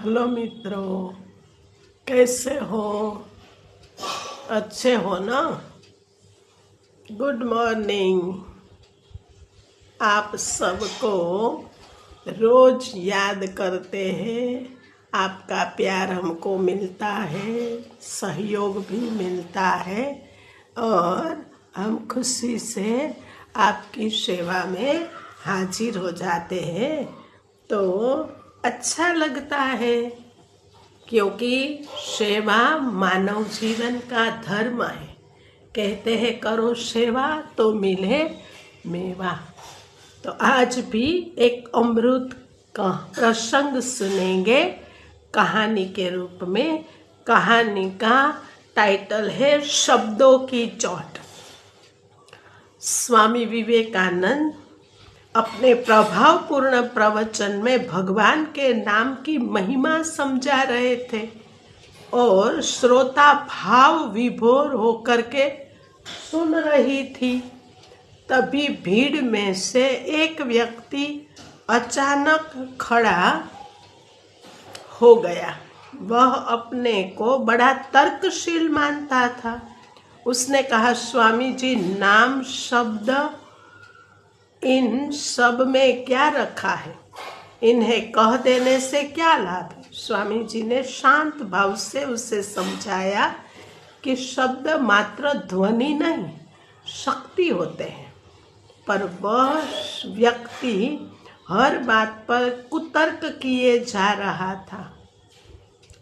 Hello मित्रों, कैसे हो? अच्छे हो ना? Good morning. आप सबको रोज याद करते हैं। आपका प्यार हमको मिलता है, सहयोग भी मिलता है और हम खुशी से आपकी सेवा में हाजिर हो जाते हैं। तो अच्छा लगता है, क्योंकि सेवा मानव जीवन का धर्म है। कहते हैं करो सेवा तो मिले मेवा। तो आज भी एक अमृत का प्रसंग सुनेंगे कहानी के रूप में। कहानी का टाइटल है शब्दों की चोट। स्वामी विवेकानंद अपने प्रभावपूर्ण प्रवचन में भगवान के नाम की महिमा समझा रहे थे और श्रोता भाव विभोर होकर के सुन रही थी। तभी भीड़ में से एक व्यक्ति अचानक खड़ा हो गया। वह अपने को बड़ा तर्कशील मानता था। उसने कहा, स्वामी जी, नाम शब्द इन सब में क्या रखा है? इन्हें कह देने से क्या लाभ है? स्वामी जी ने शांत भाव से उसे समझाया कि शब्द मात्र ध्वनि नहीं, शक्ति होते हैं। पर वह व्यक्ति हर बात पर कुतर्क किए जा रहा था।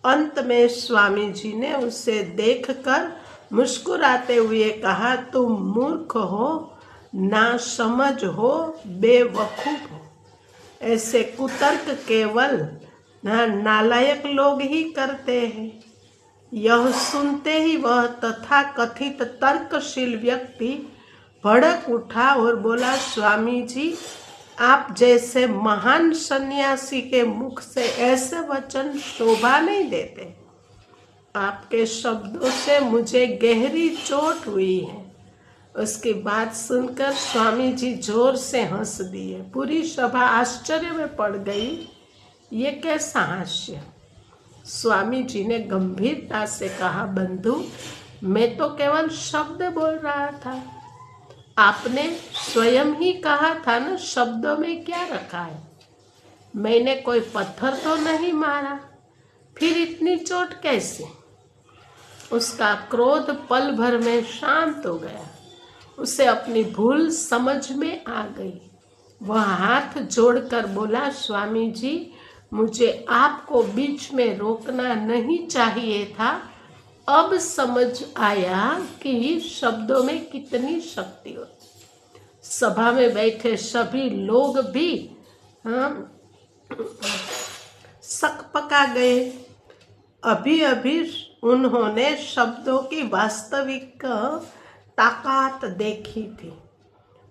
अंत में स्वामी जी ने उसे देखकर मुस्कुराते हुए कहा, तुम मूर्ख हो, ना समझ हो, बेवकूफ हो। ऐसे कुतर्क केवल नालायक लोग ही करते हैं। यह सुनते ही वह तथा कथित तर्कशील व्यक्ति भड़क उठा और बोला, स्वामी जी, आप जैसे महान सन्यासी के मुख से ऐसे वचन शोभा नहीं देते। आपके शब्दों से मुझे गहरी चोट हुई है। उसकी बात सुनकर स्वामी जी जोर से हंस दिए। पूरी सभा आश्चर्य में पड़ गई। ये कैसा हास्य? स्वामी जी ने गंभीरता से कहा, बंधु, मैं तो केवल शब्द बोल रहा था। आपने स्वयं ही कहा था ना, शब्दों में क्या रखा है। मैंने कोई पत्थर तो नहीं मारा, फिर इतनी चोट कैसे? उसका क्रोध पल भर में शांत हो गया। उसे अपनी भूल समझ में आ गई। वह हाथ जोड़कर बोला, स्वामी जी, मुझे आपको बीच में रोकना नहीं चाहिए था। अब समझ आया कि शब्दों में कितनी शक्ति होती। सभा में बैठे सभी लोग भी सकपका गए। अभी अभी उन्होंने शब्दों की वास्तविक ताकत देखी थी।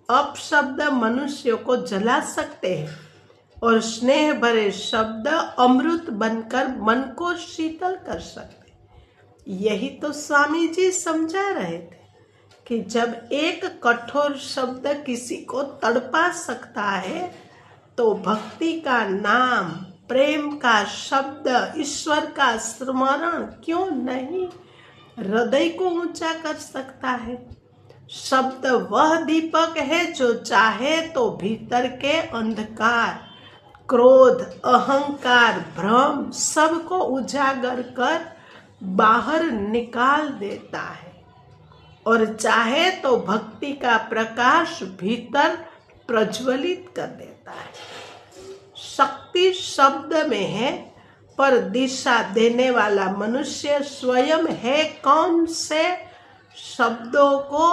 अपशब्द मनुष्यों को जला सकते हैं और स्नेह भरे शब्द अमृत बनकर मन को शीतल कर सकते। यही तो स्वामी जी समझा रहे थे कि जब एक कठोर शब्द किसी को तड़पा सकता है, तो भक्ति का नाम, प्रेम का शब्द, ईश्वर का स्मरण क्यों नहीं हृदय को ऊंचा कर सकता है। शब्द वह दीपक है जो चाहे तो भीतर के अंधकार, क्रोध, अहंकार, भ्रम सबको उजागर कर बाहर निकाल देता है और चाहे तो भक्ति का प्रकाश भीतर प्रज्वलित कर देता है। शक्ति शब्द में है, पर दिशा देने वाला मनुष्य स्वयं है। कौन से शब्दों को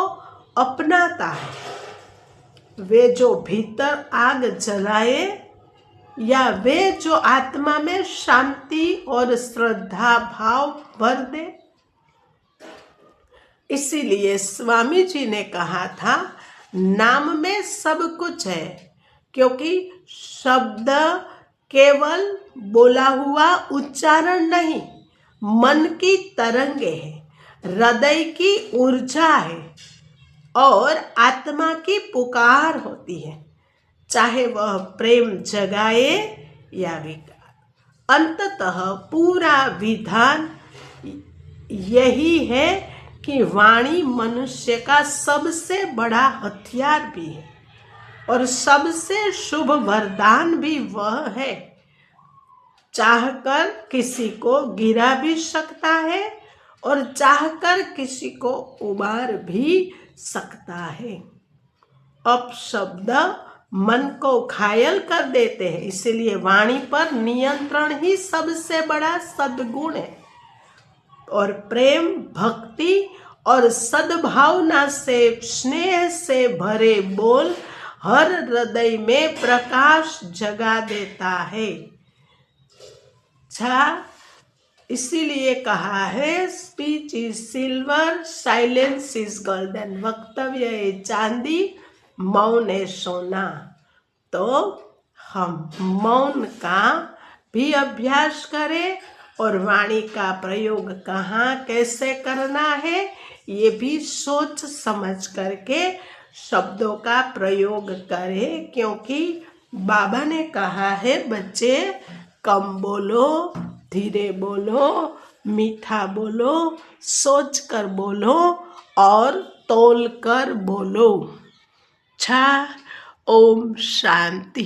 अपनाता है? वे जो भीतर आग जलाए या वे जो आत्मा में शांति और श्रद्धा भाव भर दे? इसीलिए स्वामी जी ने कहा था, नाम में सब कुछ है, क्योंकि शब्द केवल बोला हुआ उच्चारण नहीं, मन की तरंगे है, हृदय की ऊर्जा है और आत्मा की पुकार होती है, चाहे वह प्रेम जगाए या विकार। अंततः पूरा विधान यही है कि वाणी मनुष्य का सबसे बड़ा हथियार भी है और सबसे शुभ वरदान भी वह है। चाहकर किसी को गिरा भी सकता है और चाहकर किसी को उबार भी सकता है। अपशब्द मन को घायल कर देते हैं, इसलिए वाणी पर नियंत्रण ही सबसे बड़ा सद्गुण है। और प्रेम, भक्ति और सद्भावना से, स्नेह से भरे बोल हर हृदय में प्रकाश जगा देता है। इसीलिए कहा है speech is silver, silence is golden. वक्तव्य है चांदी, मौन है सोना। तो हम मौन का भी अभ्यास करें और वाणी का प्रयोग कहाँ कैसे करना है ये भी सोच समझ करके शब्दों का प्रयोग करें, क्योंकि बाबा ने कहा है बच्चे कम बोलो, धीरे बोलो, मीठा बोलो, सोच कर बोलो और तौल कर बोलो। ओम शांति।